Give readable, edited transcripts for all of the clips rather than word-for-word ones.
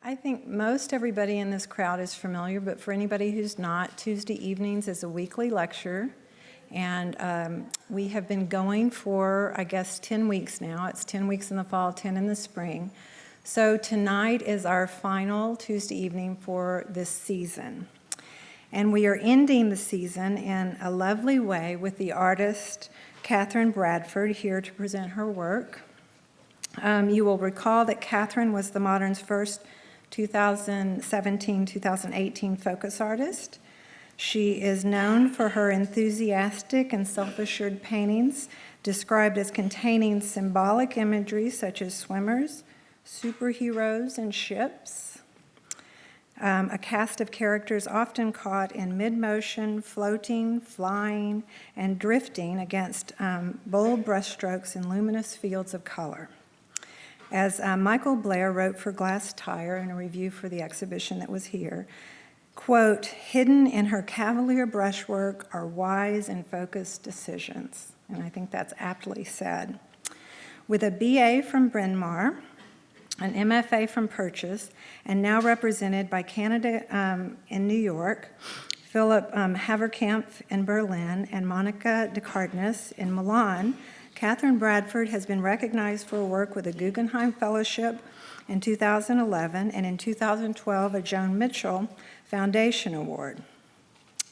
I think most everybody in this crowd is familiar, but for anybody who's not, Tuesday evenings is a weekly lecture. And we have been going for, I guess, 10 weeks now. It's 10 weeks in the fall, 10 in the spring. So tonight is our final Tuesday evening for this season. And we are ending the season in a lovely way with the artist Kathryn Bradford here to present her work. You will recall that Kathryn was the Modern's first 2017-2018 focus artist. She is known for her enthusiastic and self-assured paintings described as containing symbolic imagery such as swimmers, superheroes, and ships. A cast of characters often caught in mid-motion, floating, flying, and drifting against bold brushstrokes in luminous fields of color. As Michael Blair wrote for Glasstire in a review for the exhibition that was here, quote, "Hidden in her cavalier brushwork are wise and focused decisions." And I think that's aptly said. With a BA from Bryn Mawr, an MFA from Purchase, and now represented by Canada in New York, Philip Haverkamp in Berlin, and Monica de Cardenas in Milan, Kathryn Bradford has been recognized for her work with a Guggenheim Fellowship in 2011 and in 2012 a Joan Mitchell Foundation Award.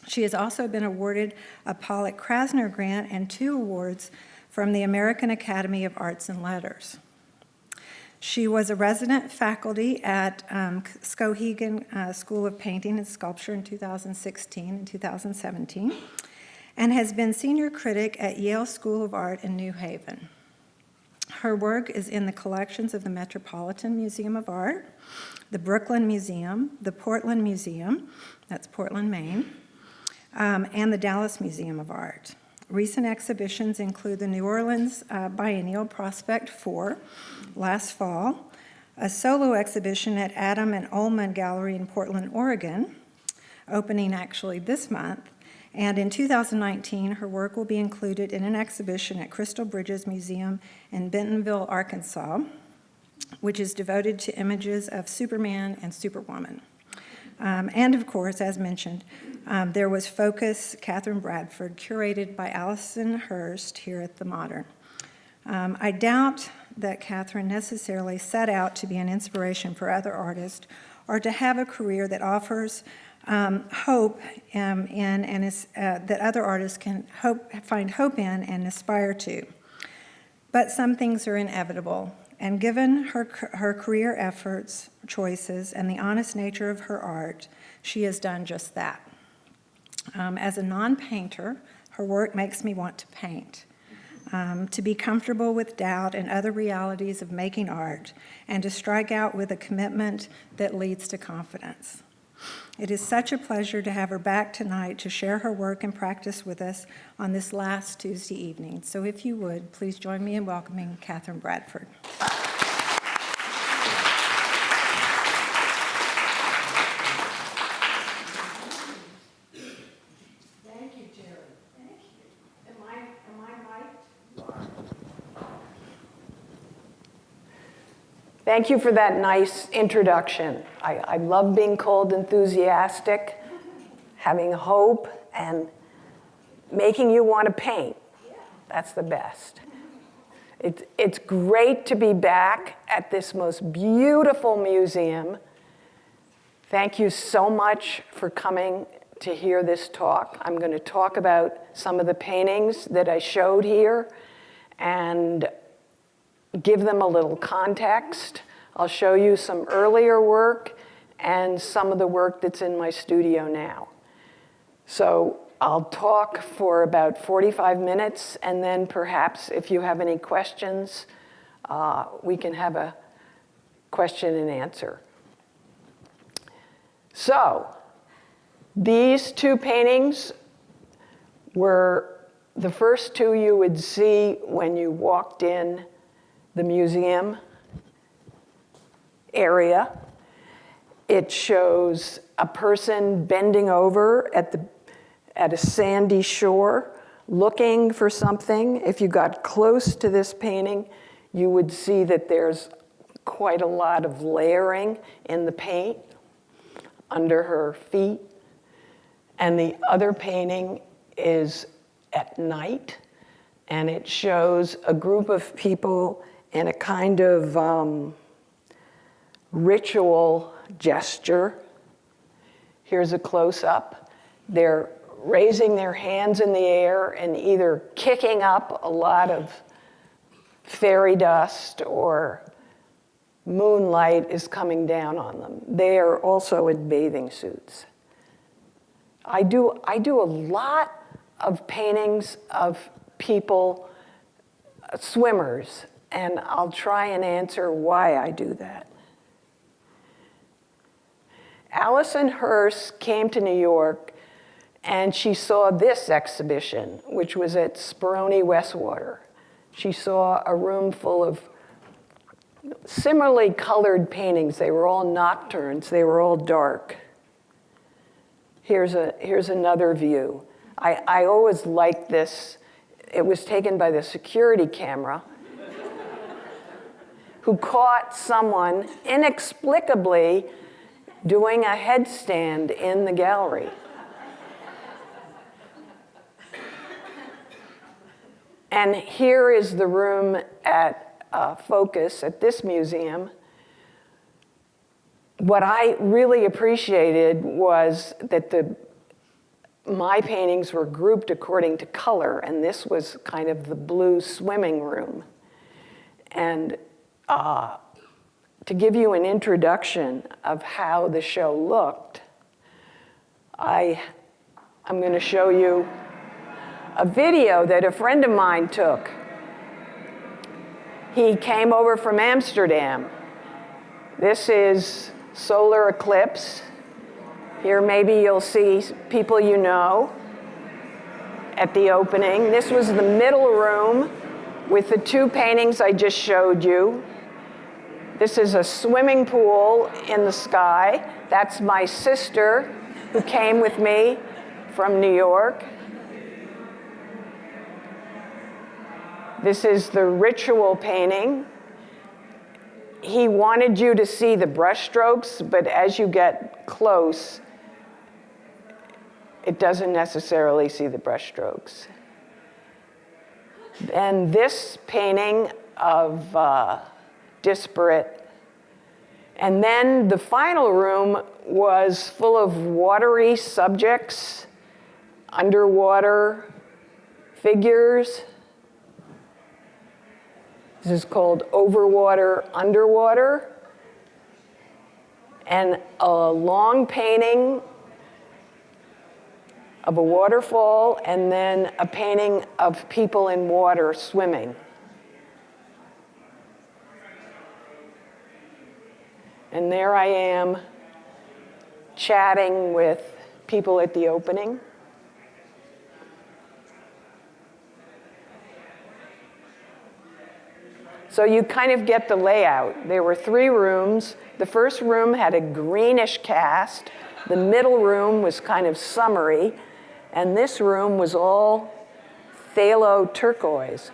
She has also been awarded a Pollock Krasner Grant and 2 awards from the American Academy of Arts and Letters. She was a resident faculty at Skowhegan School of Painting and Sculpture in 2016 and 2017, and has been senior critic at Yale School of Art in New Haven. Her work is in the collections of the Metropolitan Museum of Art, the Brooklyn Museum, the Portland Museum, that's Portland, Maine, and the Dallas Museum of Art. Recent exhibitions include the New Orleans Biennial Prospect 4 last fall, a solo exhibition at Adam and Ullman Gallery in Portland, Oregon, opening actually this month, and in 2019, her work will be included in an exhibition at Crystal Bridges Museum in Bentonville, Arkansas, which is devoted to images of Superman and Superwoman. And of course, as mentioned, there was Focus Kathryn Bradford, curated by Alison Hearst here at the Modern. I doubt that Kathryn necessarily set out to be an inspiration for other artists or to have a career that offers hope in and is, that other artists can find hope in and aspire to. But some things are inevitable, and given her career efforts, choices, and the honest nature of her art, she has done just that. As a non-painter, her work makes me want to paint, to be comfortable with doubt and other realities of making art, and to strike out with a commitment that leads to confidence. It is such a pleasure to have her back tonight to share her work and practice with us on this last Tuesday evening. So if you would, please join me in welcoming Kathryn Bradford. Thank you, Jerry. Thank you. Am I mic'd? Thank you for that nice introduction. I love being called enthusiastic, having hope, and making you want to paint. That's the best. It's great to be back at this most beautiful museum. Thank you so much for coming to hear this talk. I'm going to talk about some of the paintings that I showed here and give them a little context. I'll show you some earlier work and some of the work that's in my studio now. So I'll talk for about 45 minutes, and then perhaps if you have any questions, we can have a question and answer. So these 2 paintings were the first 2 you would see when you walked in the museum area. It shows a person bending over at a sandy shore looking for something. If you got close to this painting, you would see that there's quite a lot of layering in the paint under her feet. And the other painting is at night, and it shows a group of people in a kind of ritual gesture. Here's a close-up. They're raising their hands in the air and either kicking up a lot of fairy dust or moonlight is coming down on them. They are also in bathing suits. I do a lot of paintings of people, swimmers, and I'll try and answer why I do that. Alison Hearst came to New York and she saw this exhibition, which was at Speroni Westwater. She saw a room full of similarly colored paintings. They were all nocturnes, they were all dark. Here's another view. I always liked this. It was taken by the security camera who caught someone inexplicably doing a headstand in the gallery. And here is the room at Focus at this museum. What I really appreciated was that my paintings were grouped according to color, and this was kind of the blue swimming room. And to give you an introduction of how the show looked, I'm going to show you a video that a friend of mine took. He came over from Amsterdam. This is solar eclipse. Here maybe you'll see people you know at the opening. This was the middle room with the two paintings I just showed you. This is a swimming pool in the sky. That's my sister who came with me from New York. This is the ritual painting. He wanted you to see the brushstrokes, but as you get close, it doesn't necessarily see the brushstrokes. And this painting of disparate. And then the final room was full of watery subjects, underwater figures. This is called Overwater, Underwater. And a long painting of a waterfall, and then a painting of people in water swimming. And there I am chatting with people at the opening. So you kind of get the layout. There were 3 rooms. The first room had a greenish cast. The middle room was kind of summery. And this room was all phthalo turquoise,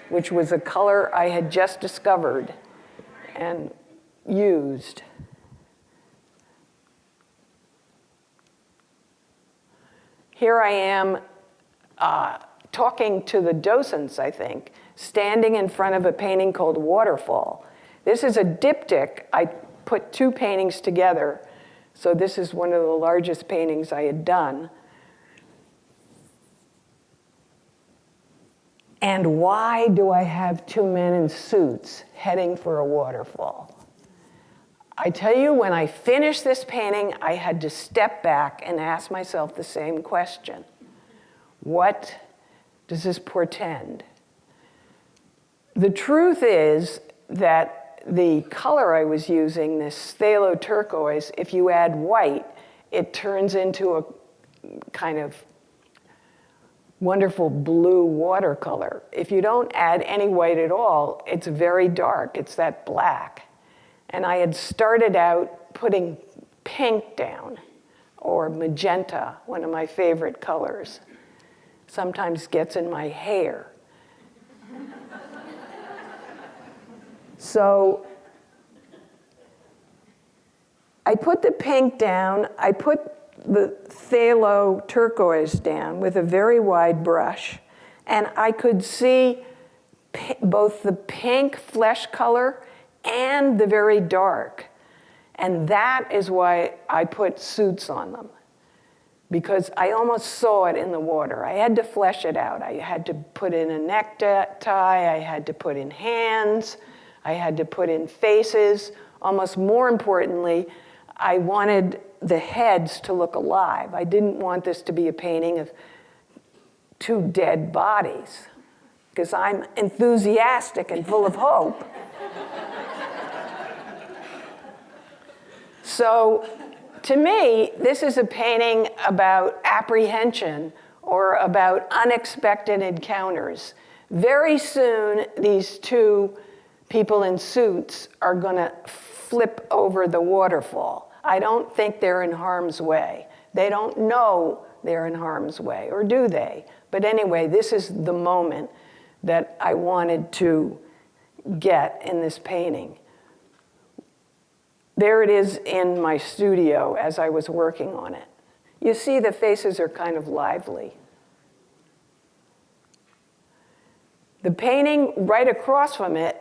which was a color I had just discovered and used. Here I am talking to the docents, I think, standing in front of a painting called Waterfall. This is a diptych. I put 2 paintings together, so this is one of the largest paintings I had done. And why do I have 2 men in suits heading for a waterfall? I tell you, when I finished this painting, I had to step back and ask myself the same question. What does this portend? The truth is that the color I was using, this phthalo turquoise, if you add white, it turns into a kind of wonderful blue watercolor. If you don't add any white at all, it's very dark. It's that black. And I had started out putting pink down, or magenta, one of my favorite colors. Sometimes gets in my hair. So I put the pink down, I put the phthalo turquoise down with a very wide brush, and I could see both the pink flesh color and the very dark. And that is why I put suits on them, because I almost saw it in the water. I had to flesh it out. I had to put in a necktie, I had to put in hands, I had to put in faces. Almost more importantly, I wanted the heads to look alive. I didn't want this to be a painting of two dead bodies, because I'm enthusiastic and full of hope. So to me, this is a painting about apprehension or about unexpected encounters. Very soon, these two people in suits are going to flip over the waterfall. I don't think they're in harm's way. They don't know they're in harm's way, or do they? But anyway, this is the moment that I wanted to get in this painting. There it is in my studio as I was working on it. You see the faces are kind of lively. The painting right across from it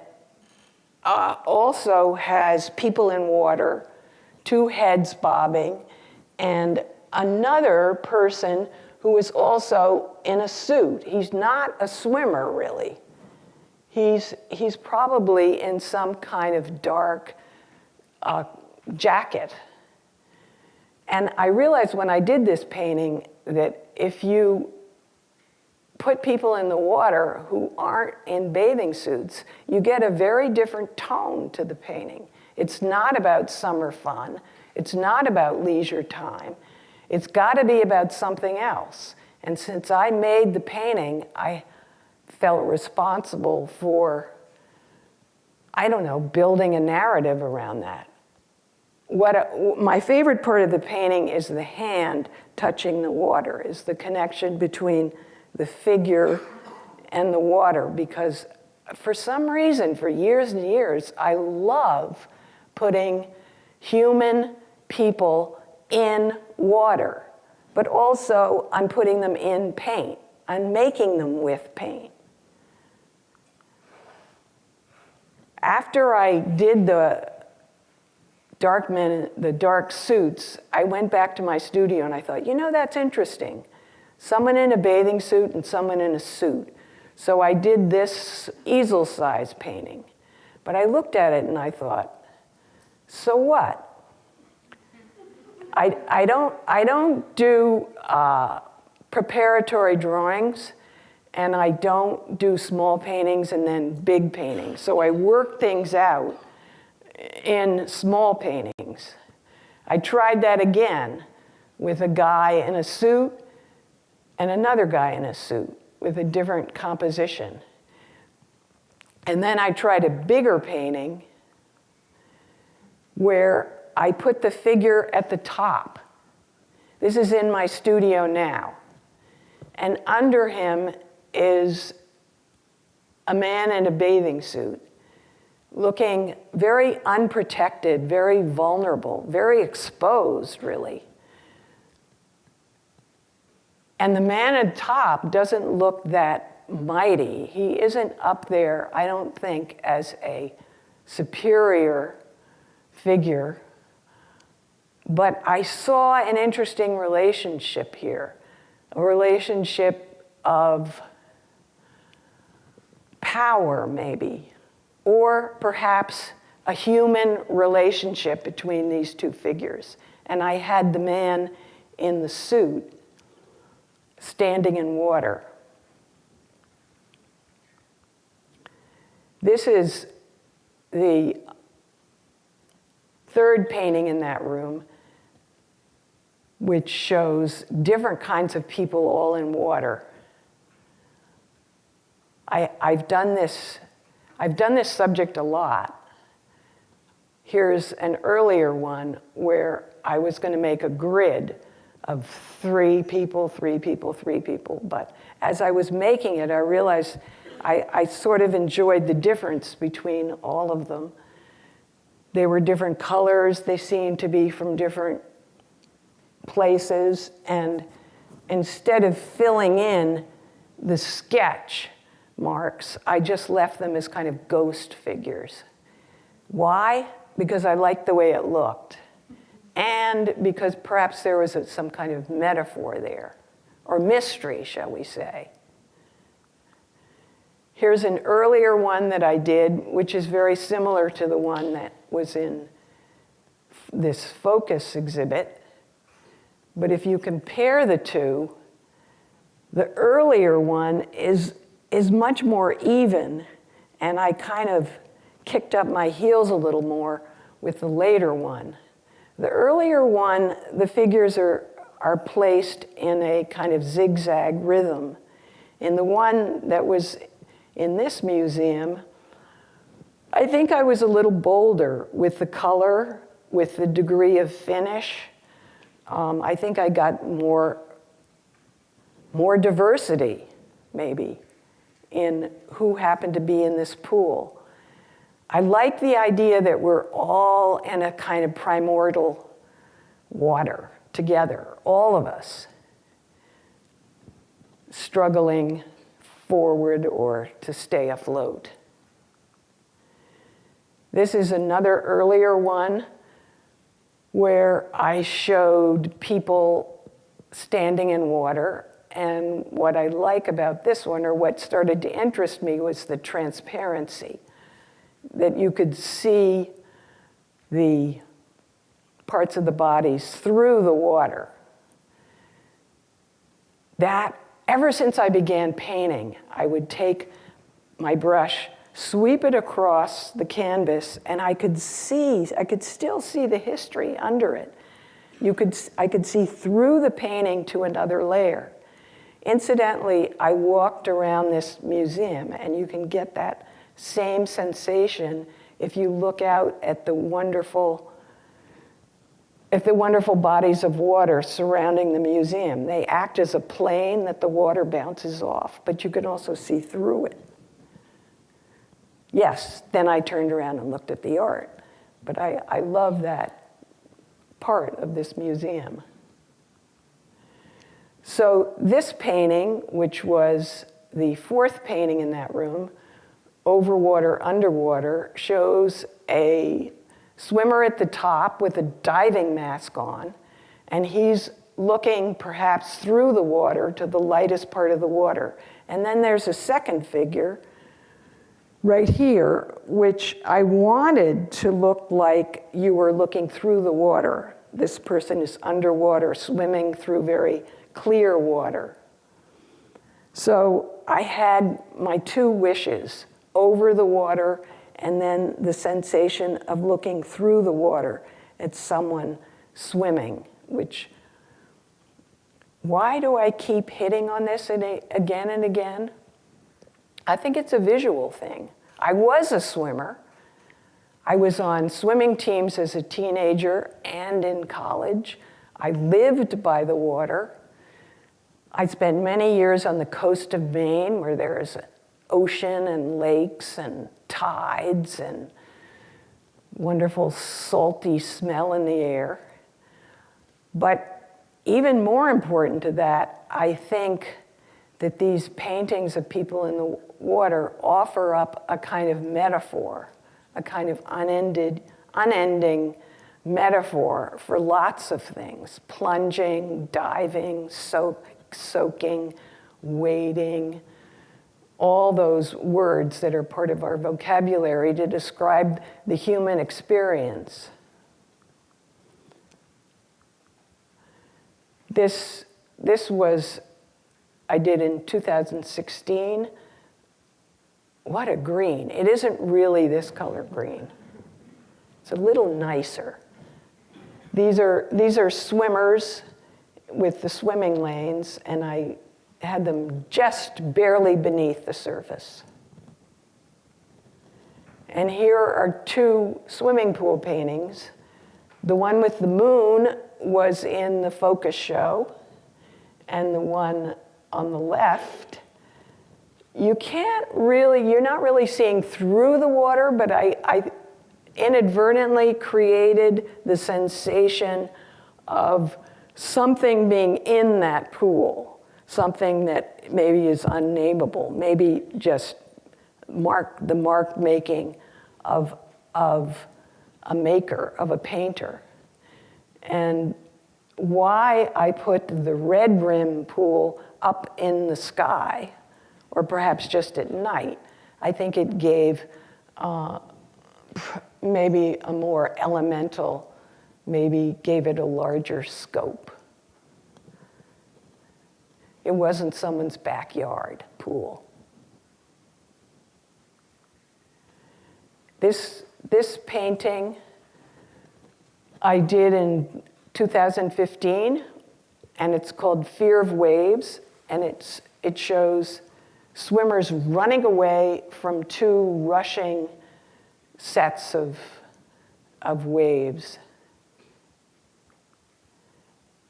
also has people in water, two heads bobbing, and another person who is also in a suit. He's not a swimmer, really. He's probably in some kind of dark jacket. And I realized when I did this painting that if you put people in the water who aren't in bathing suits, you get a very different tone to the painting. It's not about summer fun. It's not about leisure time. It's got to be about something else. And since I made the painting, I felt responsible for, I don't know, building a narrative around that. My favorite part of the painting is the hand touching the water, is the connection between the figure and the water, because for some reason, for years and years, I love putting human people in water, but also I'm putting them in paint. I'm making them with paint. After I did the dark suits, I went back to my studio and I thought, that's interesting. Someone in a bathing suit and someone in a suit. So I did this easel-size painting. But I looked at it and I thought, so what? I don't do preparatory drawings, and I don't do small paintings and then big paintings. So I work things out in small paintings. I tried that again with a guy in a suit and another guy in a suit with a different composition. And then I tried a bigger painting where I put the figure at the top. This is in my studio now. And under him is a man in a bathing suit, looking very unprotected, very vulnerable, very exposed, really. And the man at top doesn't look that mighty. He isn't up there, I don't think, as a superior figure. But I saw an interesting relationship here, a relationship of power, maybe, or perhaps a human relationship between these two figures. And I had the man in the suit standing in water. This is the third painting in that room, which shows different kinds of people all in water. I've done this subject a lot. Here's an earlier one where I was going to make a grid of 3 people, 3 people, 3 people. But as I was making it, I realized I sort of enjoyed the difference between all of them. They were different colors, they seemed to be from different places, and instead of filling in the sketch marks, I just left them as kind of ghost figures. Why? Because I liked the way it looked, and because perhaps there was some kind of metaphor there, or mystery, shall we say. Here's an earlier one that I did, which is very similar to the one that was in this focus exhibit. But if you compare the two, the earlier one is much more even, and I kind of kicked up my heels a little more with the later one. The earlier one, the figures are placed in a kind of zigzag rhythm. In the one that was in this museum, I think I was a little bolder with the color, with the degree of finish. I think I got more diversity, maybe, in who happened to be in this pool. I like the idea that we're all in a kind of primordial water together, all of us, struggling forward or to stay afloat. This is another earlier one where I showed people standing in water, and what I like about this one, or what started to interest me, was the transparency, that you could see the parts of the bodies through the water. That, ever since I began painting, I would take my brush, sweep it across the canvas, and I could still see the history under it. I could see through the painting to another layer. Incidentally, I walked around this museum, and you can get that same sensation if you look out at the wonderful bodies of water surrounding the museum. They act as a plane that the water bounces off, but you can also see through it. Yes, then I turned around and looked at the art, but I love that part of this museum. So this painting, which was the fourth painting in that room, Over Water, Underwater, shows a swimmer at the top with a diving mask on, and he's looking perhaps through the water to the lightest part of the water. And then there's a second figure right here, which I wanted to look like you were looking through the water. This person is underwater, swimming through very clear water. So I had my two wishes, over the water, and then the sensation of looking through the water at someone swimming, which, why do I keep hitting on this again and again? I think it's a visual thing. I was a swimmer. I was on swimming teams as a teenager and in college. I lived by the water. I spent many years on the coast of Maine, where there is an ocean and lakes and tides and wonderful salty smell in the air. But even more important to that, I think that these paintings of people in the water offer up a kind of metaphor, a kind of unending metaphor for lots of things: plunging, diving, soaking, wading, all those words that are part of our vocabulary to describe the human experience. This was, I did in 2016. What a green. It isn't really this color green. It's a little nicer. These are swimmers with the swimming lanes, and I had them just barely beneath the surface. And here are two swimming pool paintings. The one with the moon was in the focus show, and the one on the left you can't really, you're not really seeing through the water, but I inadvertently created the sensation of something being in that pool, something that maybe is unnameable, maybe just the mark making of a maker, of a painter. And why I put the red rim pool up in the sky, or perhaps just at night, I think it gave maybe a more elemental, maybe gave it a larger scope. It wasn't someone's backyard pool. This painting I did in 2015, and it's called Fear of Waves, and it shows swimmers running away from two rushing sets of waves.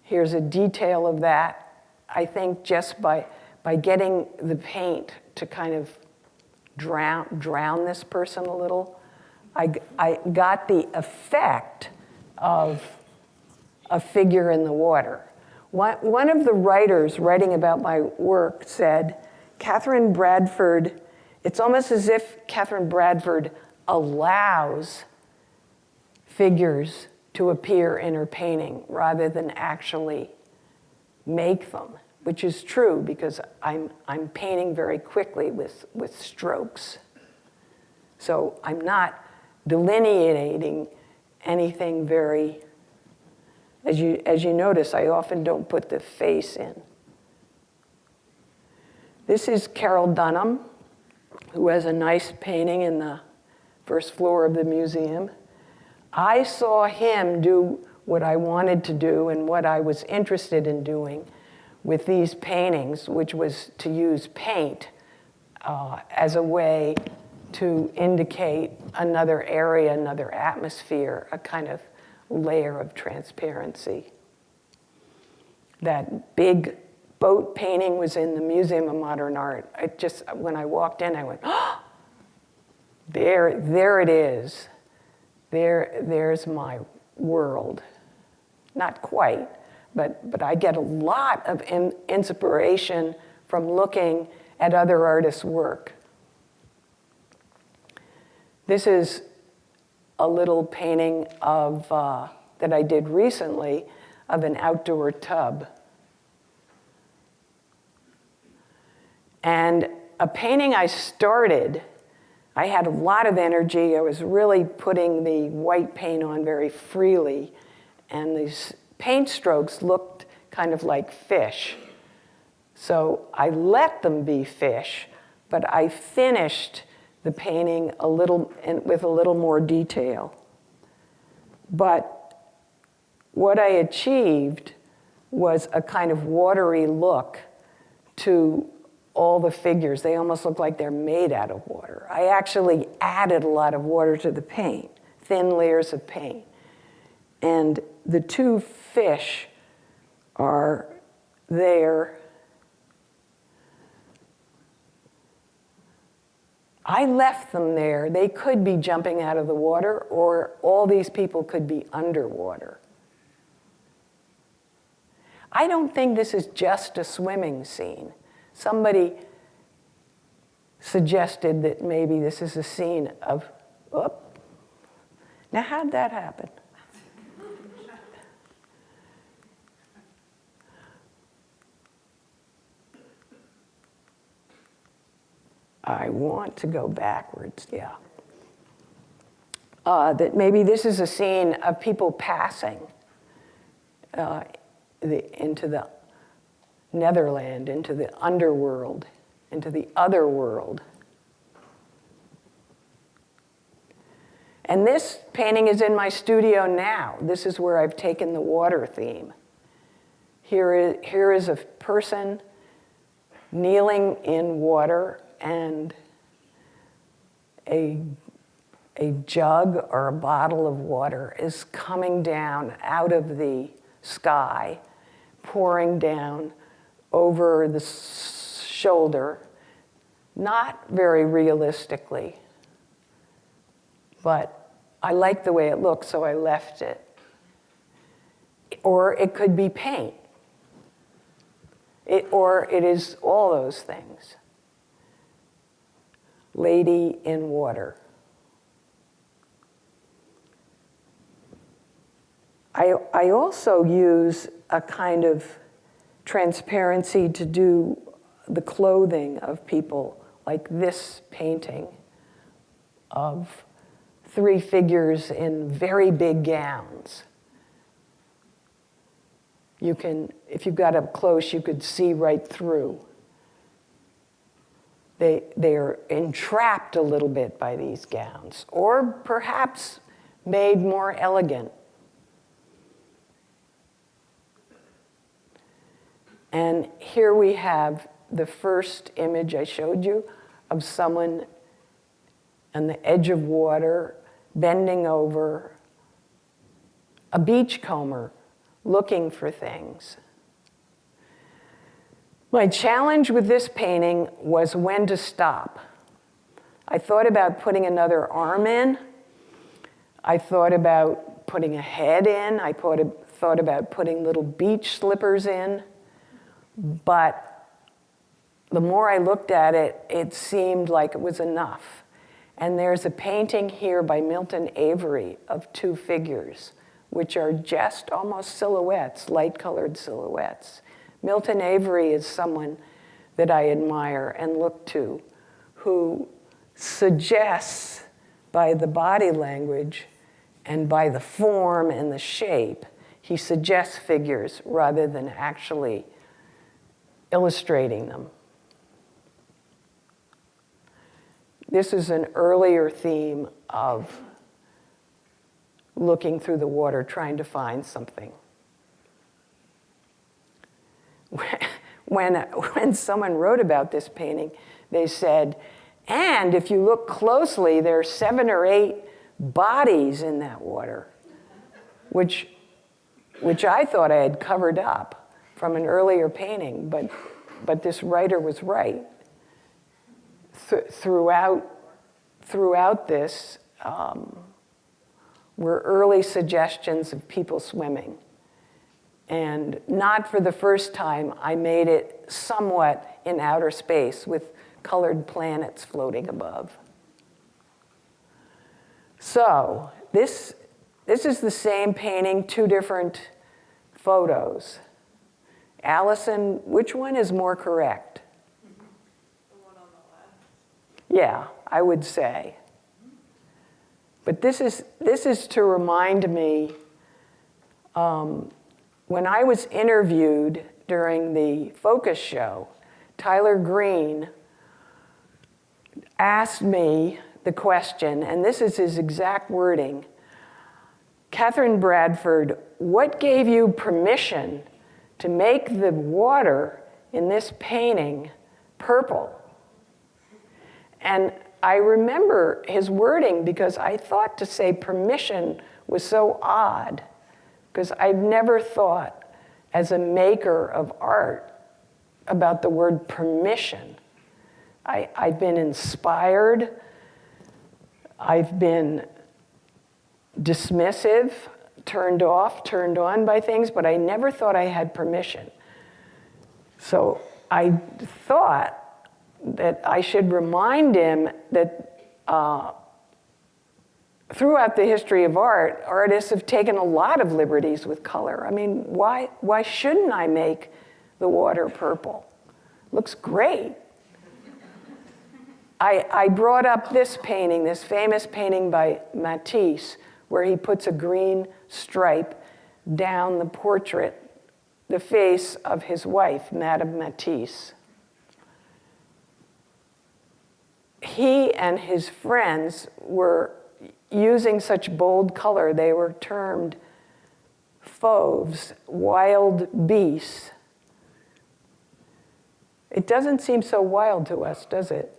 Here's a detail of that. I think just by getting the paint to kind of drown this person a little, I got the effect of a figure in the water. One of the writers writing about my work said, Katherine Bradford, it's almost as if Kathryn Bradford allows figures to appear in her painting rather than actually make them, which is true because I'm painting very quickly with strokes. So I'm not delineating anything very, as you notice, I often don't put the face in. This is Carol Dunham, who has a nice painting in the first floor of the museum. I saw him do what I wanted to do and what I was interested in doing with these paintings, which was to use paint as a way to indicate another area, another atmosphere, a kind of layer of transparency. That big boat painting was in the Museum of Modern Art. When I walked in, I went, oh, there it is. There's my world. Not quite, but I get a lot of inspiration from looking at other artists' work. This is a little painting of that I did recently of an outdoor tub. And a painting I started, I had a lot of energy. I was really putting the white paint on very freely. And these paint strokes looked kind of like fish. So I let them be fish, but I finished the painting with a little more detail. But what I achieved was a kind of watery look to all the figures. They almost look like they're made out of water. I actually added a lot of water to the paint, thin layers of paint. And the two fish are there. I left them there. They could be jumping out of the water, or all these people could be underwater. I don't think this is just a swimming scene. Somebody suggested that maybe this is a scene of, now how'd that happen? I want to go backwards, yeah. That maybe this is a scene of people passing into the netherland, into the underworld, into the other world. And this painting is in my studio now. This is where I've taken the water theme. Here is a person kneeling in water, and a jug or a bottle of water is coming down out of the sky, pouring down over the shoulder, not very realistically, but I like the way it looks, so I left it. Or it could be paint. Or it is all those things. Lady in water. I also use a kind of transparency to do the clothing of people, like this painting of 3 figures in very big gowns. You can, if you got up close, you could see right through. They are entrapped a little bit by these gowns, or perhaps made more elegant. And here we have the first image I showed you of someone on the edge of water, bending over a beachcomber, looking for things. My challenge with this painting was when to stop. I thought about putting another arm in. I thought about putting a head in. I thought about putting little beach slippers in. But the more I looked at it, it seemed like it was enough. And there's a painting here by Milton Avery of 2 figures, which are just almost silhouettes, light-colored silhouettes. Milton Avery is someone that I admire and look to, who suggests by the body language and by the form and the shape, he suggests figures rather than actually illustrating them. This is an earlier theme of looking through the water, trying to find something. When someone wrote about this painting, they said, and if you look closely, there are 7 or 8 bodies in that water, which I thought I had covered up from an earlier painting, but this writer was right. Throughout this were early suggestions of people swimming. And not for the first time, I made it somewhat in outer space with colored planets floating above. So this is the same painting, 2 different photos. Alison, which one is more correct? The one on the left. Yeah, I would say. But this is to remind me, when I was interviewed during the Focus show, Tyler Green asked me the question, and this is his exact wording, Katherine Bradford, what gave you permission to make the water in this painting purple? And I remember his wording because I thought to say permission was so odd, because I'd never thought as a maker of art about the word permission. I've been inspired, I've been dismissive, turned off, turned on by things, but I never thought I had permission. So I thought that I should remind him that throughout the history of art, artists have taken a lot of liberties with color. I mean, why shouldn't I make the water purple? Looks great. I brought up this painting, this famous painting by Matisse, where he puts a green stripe down the portrait, the face of his wife, Madame Matisse. He and his friends were using such bold color, they were termed fauves, wild beasts. It doesn't seem so wild to us, does it?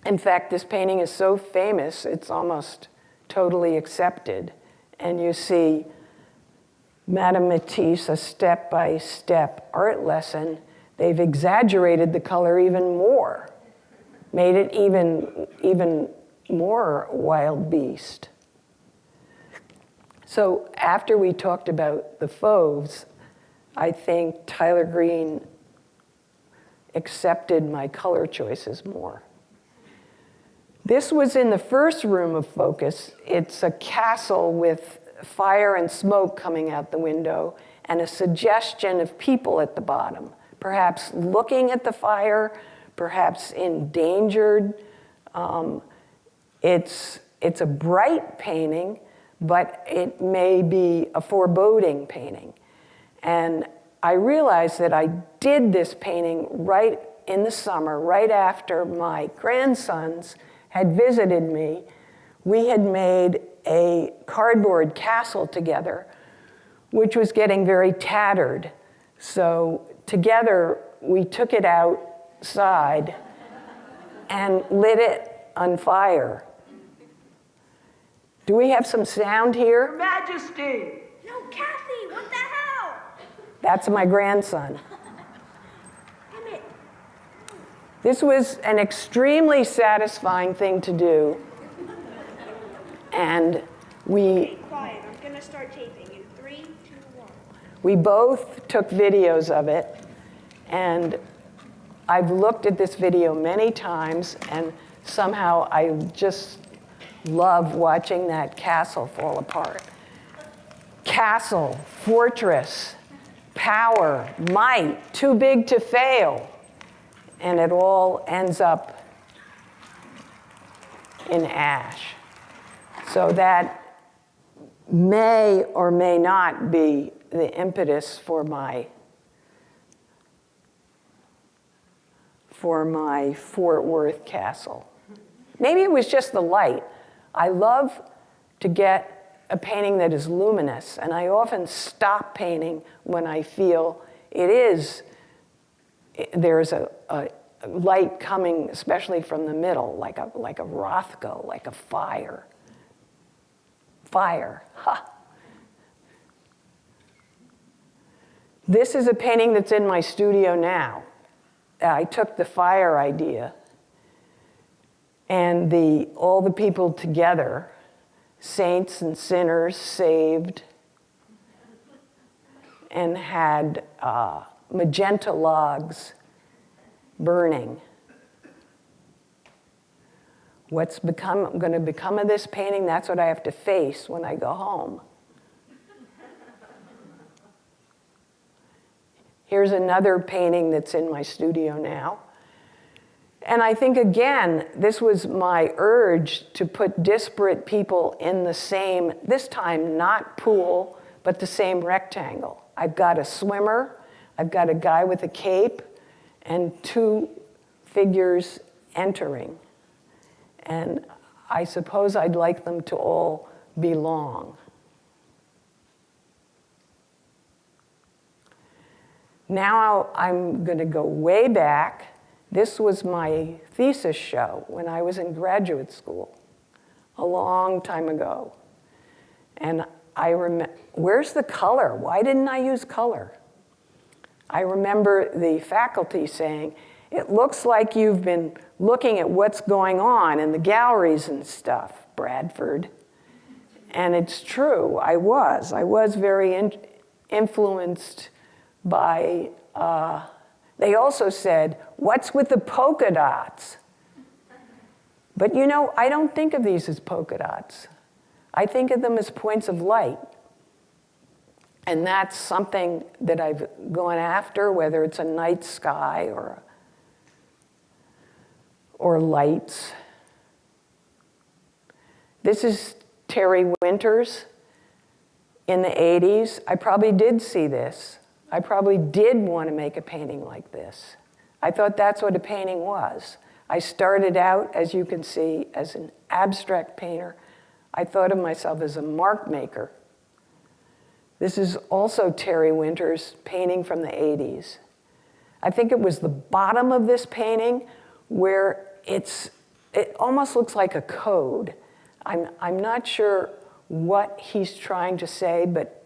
In fact, this painting is so famous, it's almost totally accepted. And you see Madame Matisse, a step-by-step art lesson. They've exaggerated the color even more made it even more wild beast. So after we talked about the fauves, I think Tyler Green accepted my color choices more. This was in the first room of focus. It's a castle with fire and smoke coming out the window and a suggestion of people at the bottom, perhaps looking at the fire, perhaps endangered. It's a bright painting, but it may be a foreboding painting. And I realized that I did this painting right in the summer, right after my grandsons had visited me. We had made a cardboard castle together, which was getting very tattered. So together, we took it outside and lit it on fire. Do we have some sound here? Your Majesty! No, Kathy, what the hell? That's my grandson. Damn it. This was an extremely satisfying thing to do. And Be quiet, I'm gonna start taping in 3, 2, 1. we both took videos of it. And I've looked at this video many times, and somehow I just love watching that castle fall apart. Castle, fortress, power, might, too big to fail. And it all ends up in ash. So that may or may not be the impetus for my Fort Worth castle. Maybe it was just the light. I love to get a painting that is luminous, and I often stop painting when I feel there's a light coming, especially from the middle, like a Rothko, like a fire. Fire, ha. This is a painting that's in my studio now. I took the fire idea and all the people together, saints and sinners saved, and had magenta logs burning. What's going to become of this painting? That's what I have to face when I go home. Here's another painting that's in my studio now. And I think, again, this was my urge to put disparate people in the same, this time not pool, but the same rectangle. I've got a swimmer, I've got a guy with a cape, and 2 figures entering. And I suppose I'd like them to all belong. Now I'm going to go way back. This was my thesis show when I was in graduate school, a long time ago. And I remember, where's the color? Why didn't I use color? I remember the faculty saying, it looks like you've been looking at what's going on in the galleries and stuff, Bradford. And it's true, I was very influenced by, they also said, what's with the polka dots? But you know, I don't think of these as polka dots. I think of them as points of light. And that's something that I've gone after, whether it's a night sky or lights. This is Terry Winters in the 80s. I probably did see this. I probably did want to make a painting like this. I thought that's what a painting was. I started out, as you can see, as an abstract painter. I thought of myself as a mark maker. This is also Terry Winters' painting from the 80s. I think it was the bottom of this painting where it almost looks like a code. I'm not sure what he's trying to say, but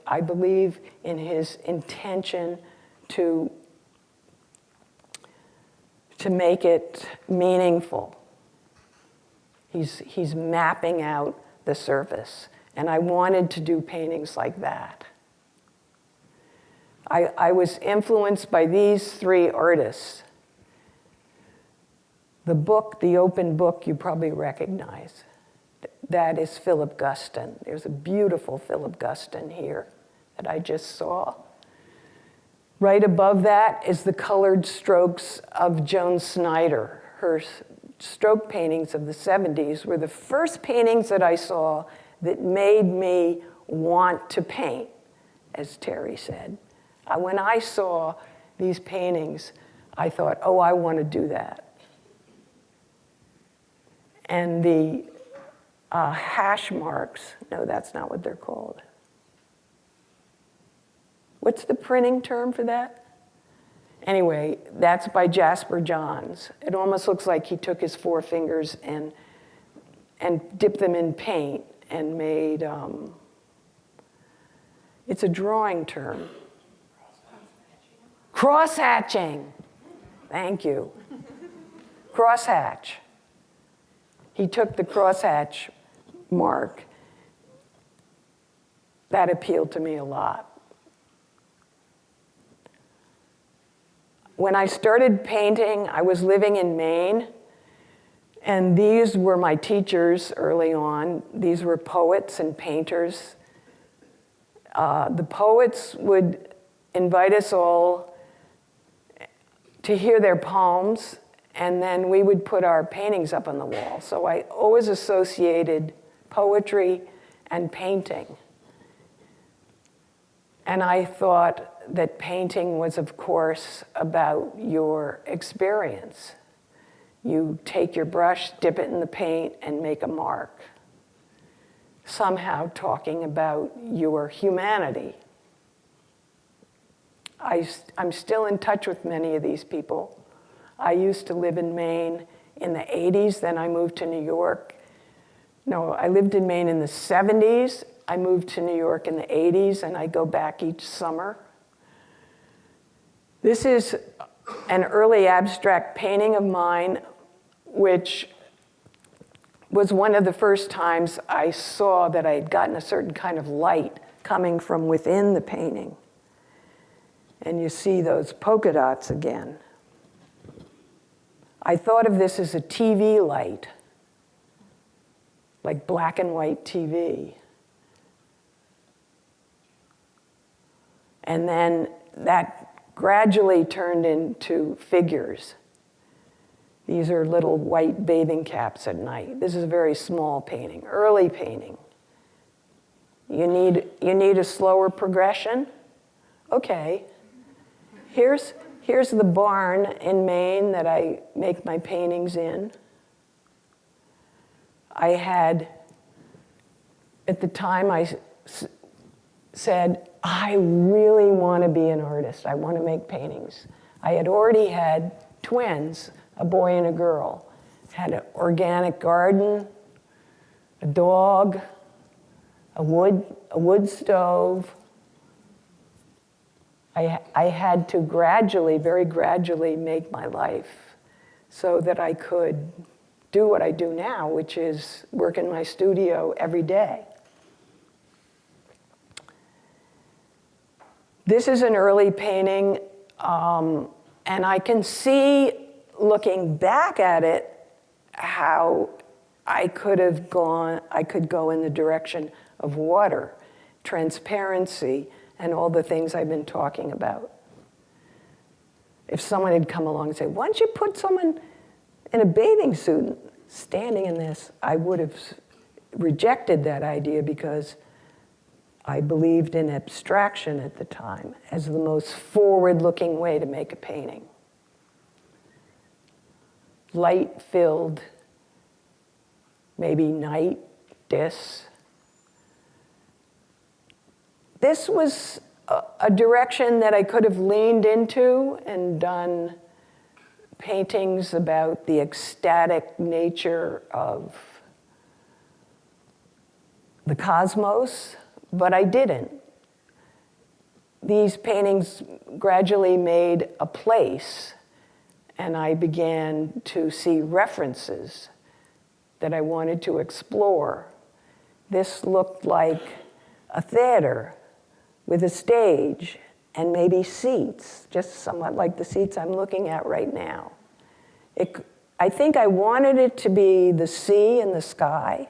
I believe in his intention to to make it meaningful. He's mapping out the surface. And I wanted to do paintings like that. I was influenced by these three artists. The book, the open book, you probably recognize. That is Philip Guston. There's a beautiful Philip Guston here that I just saw. Right above that is the colored strokes of Joan Snyder. Her stroke paintings of the 70s were the first paintings that I saw that made me want to paint, as Terry said. When I saw these paintings, I thought, oh, I want to do that. And the hash marks, no, that's not what they're called. What's the printing term for that? Anyway, that's by Jasper Johns. It almost looks like he took his four fingers and dipped them in paint and made, it's a drawing term. Cross-hatching. Thank you. Crosshatch. He took the crosshatch mark. That appealed to me a lot. When I started painting, I was living in Maine, and these were my teachers early on. These were poets and painters. The poets would invite us all to hear their poems, and then we would put our paintings up on the wall. So I always associated poetry and painting. And I thought that painting was, of course, about your experience. You take your brush, dip it in the paint, and make a mark, somehow talking about your humanity. I'm still in touch with many of these people. I used to live in Maine in the 80s, then I moved to New York. No, I lived in Maine in the 70s. I moved to New York in the 80s, and I go back each summer. This is an early abstract painting of mine, which was one of the first times I saw that I had gotten a certain kind of light coming from within the painting. And you see those polka dots again. I thought of this as a TV light, like black and white TV. And then that gradually turned into figures. These are little white bathing caps at night. This is a very small painting, early painting. You need a slower progression? Okay. Here's the barn in Maine that I make my paintings in. I had, at the time I said, I really want to be an artist. I want to make paintings. I had already had twins, a boy and a girl. Had an organic garden, a dog, a wood stove. I had to gradually, very gradually make my life so that I could do what I do now, which is work in my studio every day. This is an early painting, and I can see, looking back at it, how I could go in the direction of water, transparency, and all the things I've been talking about. If someone had come along and said, why don't you put someone in a bathing suit standing in this, I would have rejected that idea because I believed in abstraction at the time as the most forward-looking way to make a painting. Light-filled, maybe night discs. This was a direction that I could have leaned into and done paintings about the ecstatic nature of the cosmos, but I didn't. These paintings gradually made a place, and I began to see references that I wanted to explore. This looked like a theater with a stage and maybe seats, just somewhat like the seats I'm looking at right now. I think I wanted it to be the sea and the sky,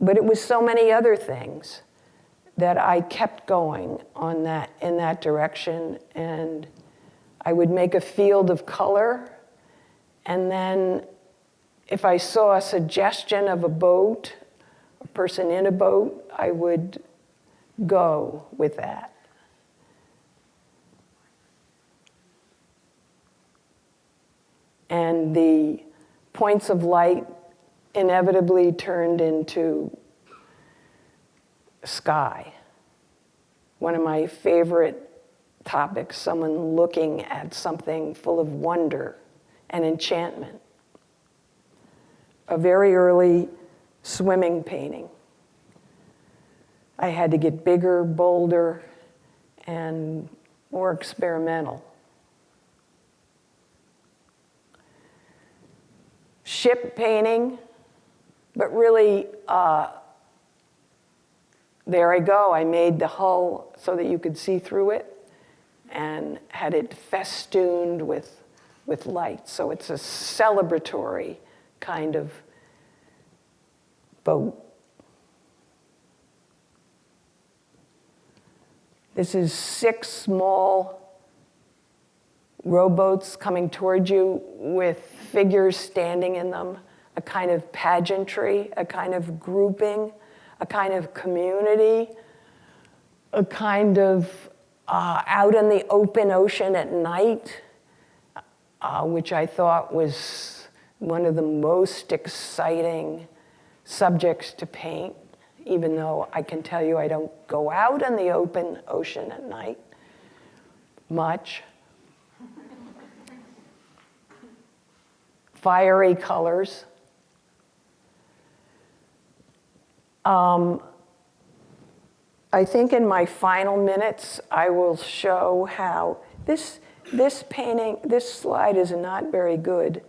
but it was so many other things that I kept going in that direction, and I would make a field of color, and then if I saw a suggestion of a boat, a person in a boat, I would go with that. And the points of light inevitably turned into sky. One of my favorite topics, someone looking at something full of wonder and enchantment. A very early swimming painting. I had to get bigger, bolder, and more experimental. Ship painting, but really, there I go. I made the hull so that you could see through it and had it festooned with light. So it's a celebratory kind of boat. This is 6 small rowboats coming toward you with figures standing in them, a kind of pageantry, a kind of grouping, a kind of community, a kind of out in the open ocean at night, which I thought was one of the most exciting subjects to paint, even though I can tell you I don't go out in the open ocean at night much. Fiery colors. I think in my final minutes, I will show how this painting, this slide is not very good,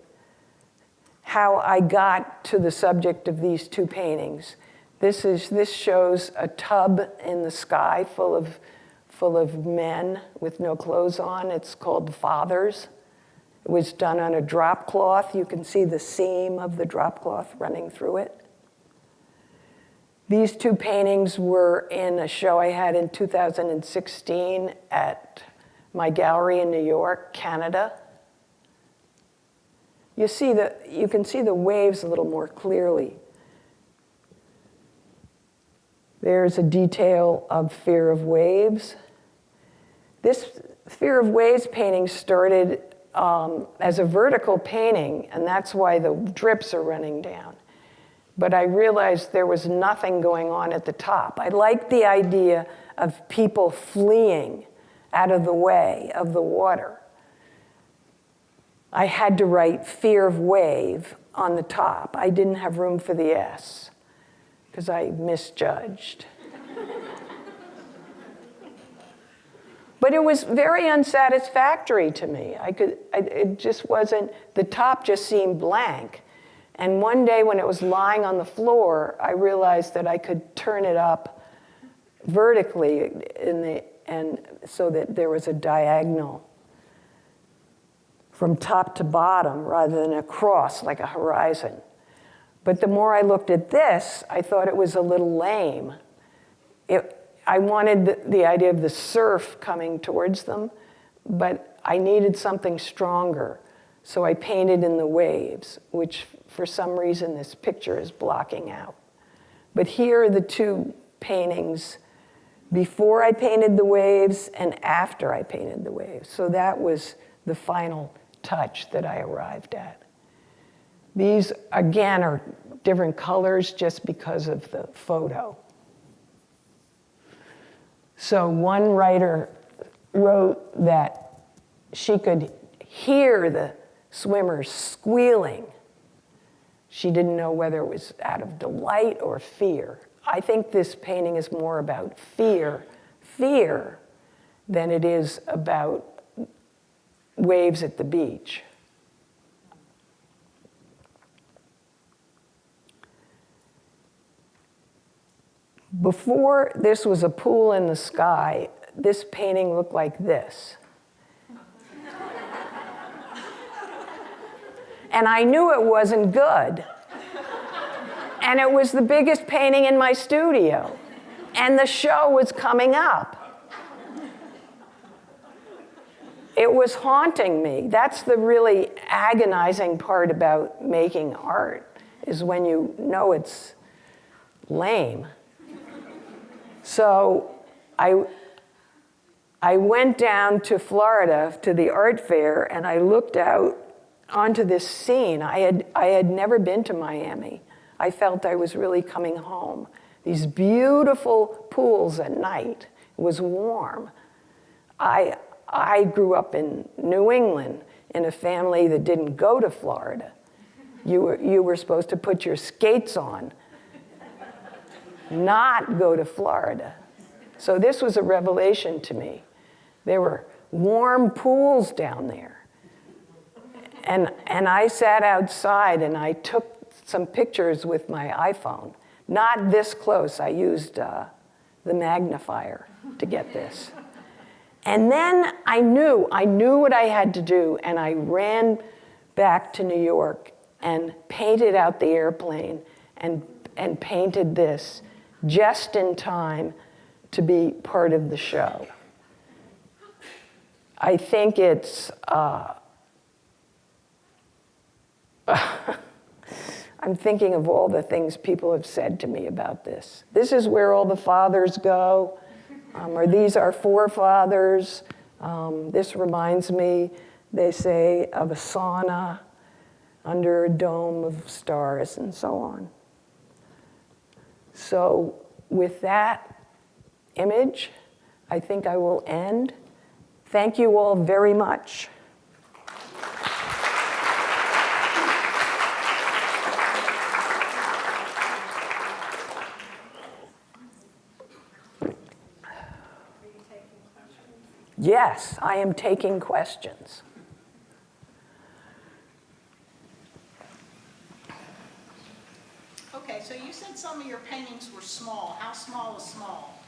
how I got to the subject of these 2 paintings. This shows a tub in the sky full of men with no clothes on. It's called Fathers. It was done on a drop cloth. You can see the seam of the drop cloth running through it. These 2 paintings were in a show I had in 2016 at my gallery in New York, Canada. You can see the waves a little more clearly. There's a detail of Fear of Waves. This Fear of Waves painting started as a vertical painting, and that's why the drips are running down. But I realized there was nothing going on at the top. I liked the idea of people fleeing out of the way of the water. I had to write Fear of Wave on the top. I didn't have room for the S because I misjudged. But it was very unsatisfactory to me. It just wasn't, the top just seemed blank. And one day when it was lying on the floor, I realized that I could turn it up vertically and so that there was a diagonal from top to bottom rather than across like a horizon. But the more I looked at this, I thought it was a little lame. I wanted the idea of the surf coming towards them, but I needed something stronger. So I painted in the waves, which for some reason this picture is blocking out. But here are the 2 paintings before I painted the waves and after I painted the waves. So that was the final touch that I arrived at. These, again, are different colors just because of the photo. So one writer wrote that she could hear the swimmers squealing. She didn't know whether it was out of delight or fear. I think this painting is more about fear than it is about waves at the beach. Before this was a pool in the sky, this painting looked like this. And I knew it wasn't good. And it was the biggest painting in my studio. And the show was coming up. It was haunting me. That's the really agonizing part about making art, is when you know it's lame. So I went down to Florida to the art fair, and I looked out onto this scene. I had never been to Miami. I felt I was really coming home. These beautiful pools at night. It was warm. I grew up in New England in a family that didn't go to Florida. You were supposed to put your skates on, not go to Florida. So this was a revelation to me. There were warm pools down there. And I sat outside and I took some pictures with my iPhone. Not this close. I used the magnifier to get this. And then I knew what I had to do, and I ran back to New York and painted out the airplane and painted this just in time to be part of the show. I think it's, I'm thinking of all the things people have said to me about this. This is where all the fathers go, or these are forefathers. This reminds me, they say, of a sauna under a dome of stars and so on. So with that image, I think I will end. Thank you all very much. Yes, I am taking questions. Okay, so you said some of your paintings were small. How small is small?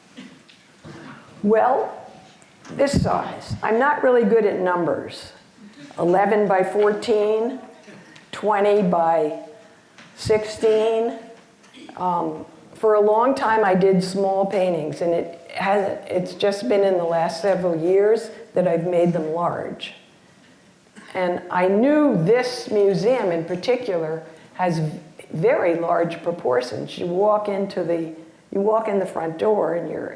Well, this size. I'm not really good at numbers. 11 by 14, 20 by 16. For a long time, I did small paintings, and it's just been in the last several years that I've made them large. And I knew this museum in particular has very large proportions. You walk in the front door, and you're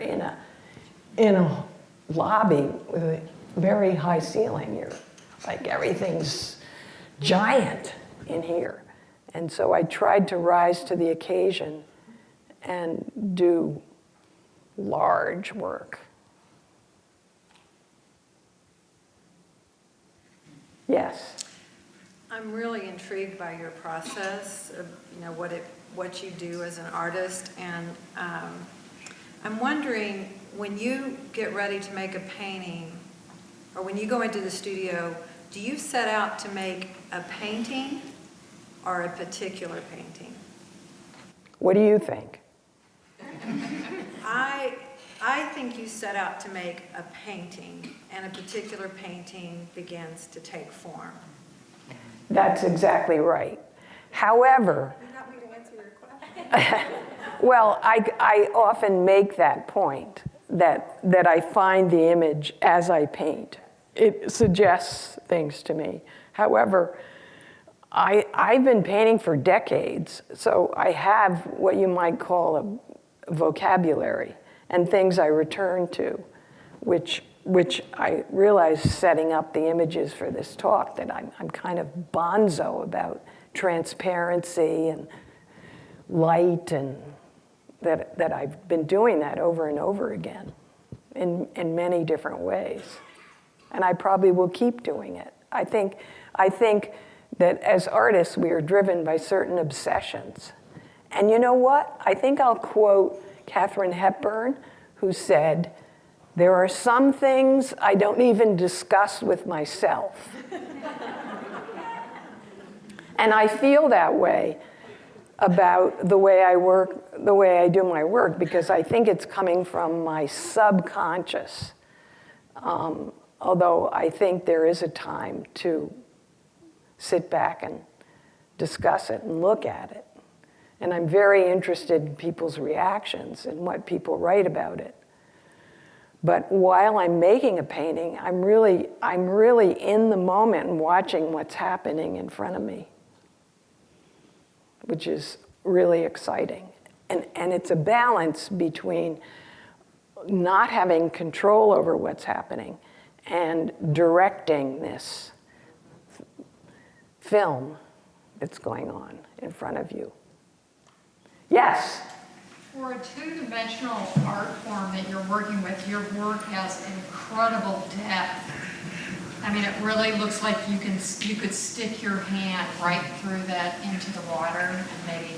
in a lobby with a very high ceiling. You're like, everything's giant in here. And so I tried to rise to the occasion and do large work. Yes? I'm really intrigued by your process of, what you do as an artist, and I'm wondering, when you get ready to make a painting, or when you go into the studio, do you set out to make a painting or a particular painting? What do you think? I think you set out to make a painting, and a particular painting begins to take form. That's exactly right. However, well, I often make that point, that I find the image as I paint. It suggests things to me. However, I've been painting for decades, so I have what you might call a vocabulary and things I return to, which I realize, setting up the images for this talk, that I'm kind of bonzo about transparency and light, and that I've been doing that over and over again in many different ways. And I probably will keep doing it. I think that as artists, we are driven by certain obsessions. And you know what? I think I'll quote Katharine Hepburn, who said, There are some things I don't even discuss with myself. And I feel that way about the way I work, the way I do my work, because I think it's coming from my subconscious. Although I think there is a time to sit back and discuss it and look at it. And I'm very interested in people's reactions and what people write about it. But while I'm making a painting, I'm really in the moment and watching what's happening in front of me, which is really exciting. And it's a balance between not having control over what's happening and directing this film that's going on in front of you. Yes? For a two-dimensional art form that you're working with, your work has incredible depth. I mean, it really looks like you could stick your hand right through that into the water and maybe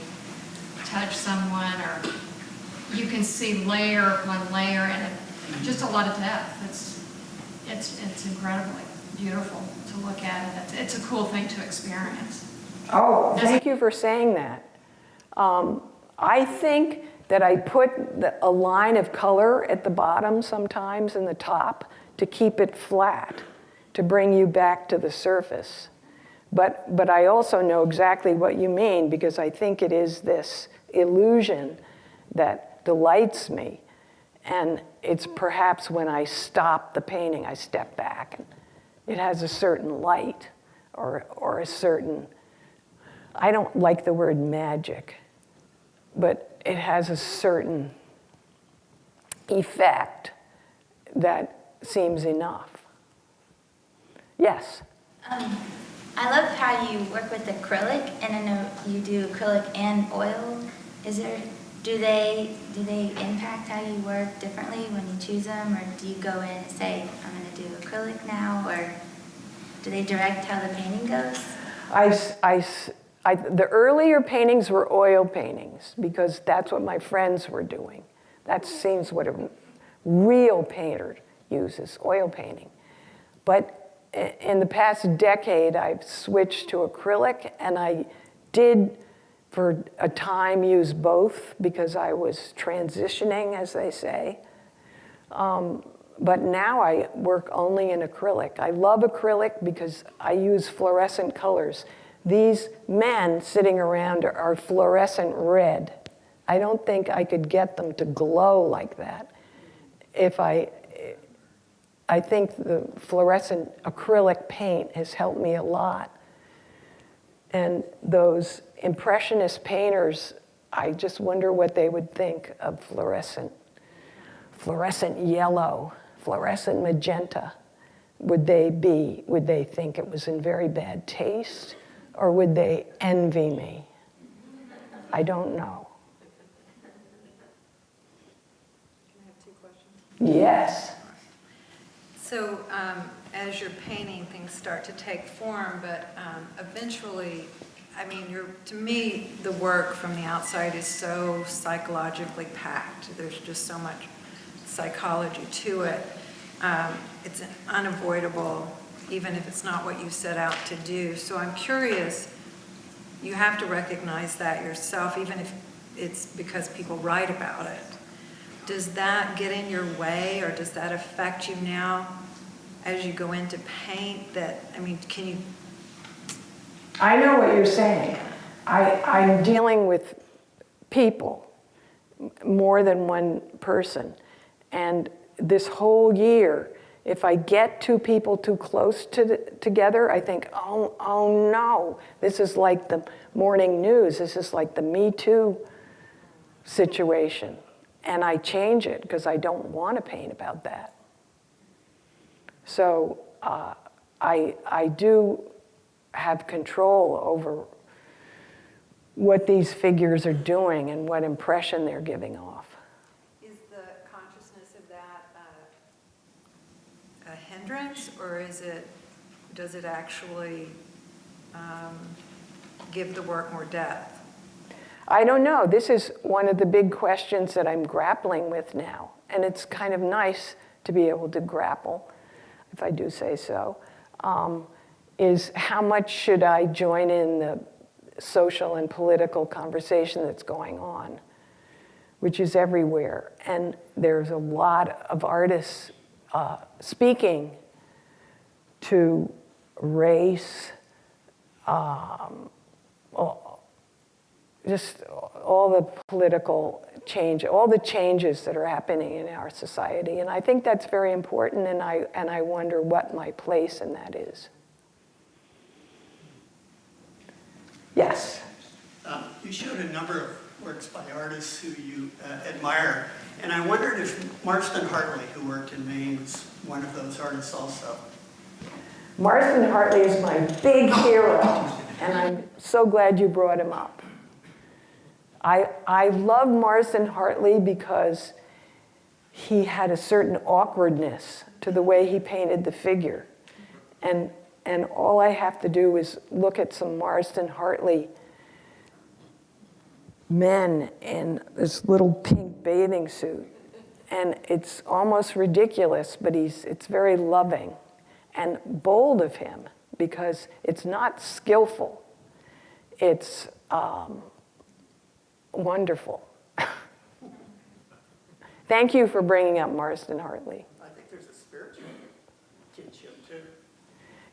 touch someone, or you can see layer upon layer, and just a lot of depth. It's incredibly beautiful to look at, and it's a cool thing to experience. Oh, thank you for saying that. I think that I put a line of color at the bottom sometimes and the top to keep it flat, to bring you back to the surface. But I also know exactly what you mean, because I think it is this illusion that delights me. And it's perhaps when I stop the painting, I step back, and it has a certain light or a certain, I don't like the word magic, but it has a certain effect that seems enough. Yes? I love how you work with acrylic, and I know you do acrylic and oil. Do they impact how you work differently when you choose them, or do you go in and say, I'm going to do acrylic now, or do they direct how the painting goes? The earlier paintings were oil paintings, because that's what my friends were doing. That seems what a real painter uses, oil painting. But in the past decade, I've switched to acrylic, and I did, for a time, use both because I was transitioning, as they say. But now I work only in acrylic. I love acrylic because I use fluorescent colors. These men sitting around are fluorescent red. I don't think I could get them to glow like that. I think the fluorescent acrylic paint has helped me a lot. And those impressionist painters, I just wonder what they would think of fluorescent yellow, fluorescent magenta. Would they think it was in very bad taste? Or would they envy me? I don't know. Can I have 2 questions? Yes. So as you're painting, things start to take form, but eventually, I mean, to me, the work from the outside is so psychologically packed. There's just so much psychology to it. It's unavoidable, even if it's not what you set out to do. So I'm curious, you have to recognize that yourself, even if it's because people write about it. Does that get in your way, or does that affect you now as you go into paint? Can you? I know what you're saying. I'm dealing with people, more than one person. And this whole year, if I get 2 people too close together, I think, oh no, this is like the morning news. This is like the Me Too situation. And I change it because I don't want to paint about that. So I do have control over what these figures are doing and what impression they're giving off. Is the consciousness of that a hindrance, or does it actually give the work more depth? I don't know. This is one of the big questions that I'm grappling with now. And it's kind of nice to be able to grapple, if I do say so, is how much should I join in the social and political conversation that's going on, which is everywhere. And there's a lot of artists speaking to race, just all the political change, all the changes that are happening in our society. And I think that's very important, and I wonder what my place in that is. Yes? You showed a number of works by artists who you admire, and I wondered if Marston Hartley, who worked in Maine, was one of those artists also. Marston Hartley is my big hero, and I'm so glad you brought him up. I love Marston Hartley because he had a certain awkwardness to the way he painted the figure. And all I have to do is look at some Marston Hartley men in this little pink bathing suit. And it's almost ridiculous, but it's very loving and bold of him because it's not skillful. It's wonderful. Thank you for bringing up Marston Hartley. I think there's a spiritual kinship too.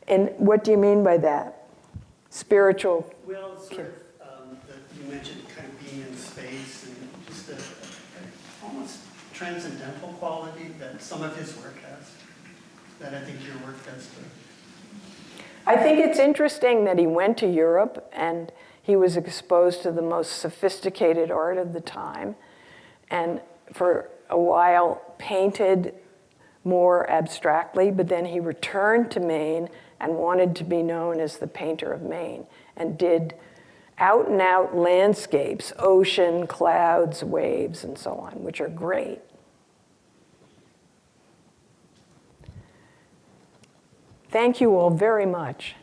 And what do you mean by that? Spiritual? Well, sort of, you mentioned kind of being in space and just a almost transcendental quality that some of his work has, that I think your work does too. I think it's interesting that he went to Europe and he was exposed to the most sophisticated art of the time, and for a while painted more abstractly, but then he returned to Maine and wanted to be known as the painter of Maine, and did out and out landscapes, ocean, clouds, waves, and so on, which are great. Thank you all very much.